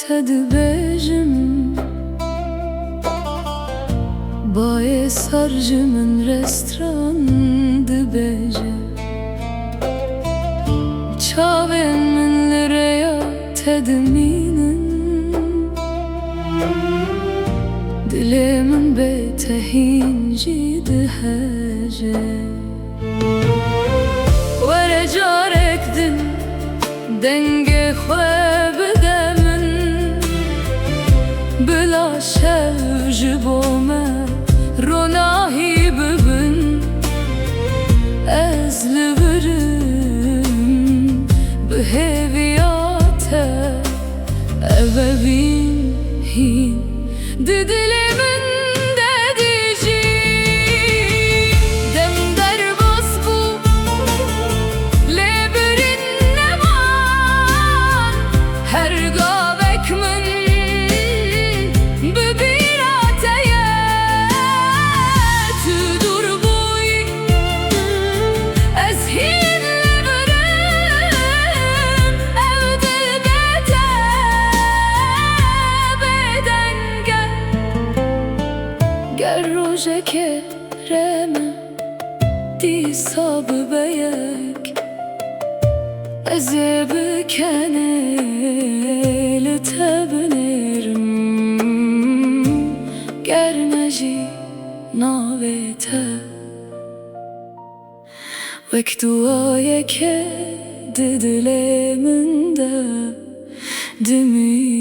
tedbejim Baye sarjımın restrandı bece Çaven min lireya tedminin Dilimin betehinci dihece Vere carekdin denge xwebidemin Bila şevji bome ronahi bibin Ez li birim biheviyate evevin hin Didilimin dedici dem derbas bu lebirin neman her gavek min bibirateye tüdur buy ez hin lebirim ev dilbete bedenge ger roje kereme di sabı beyek Eze bükeneli tebinirim Gerneci navete Vek duaye ke didileminde Dimi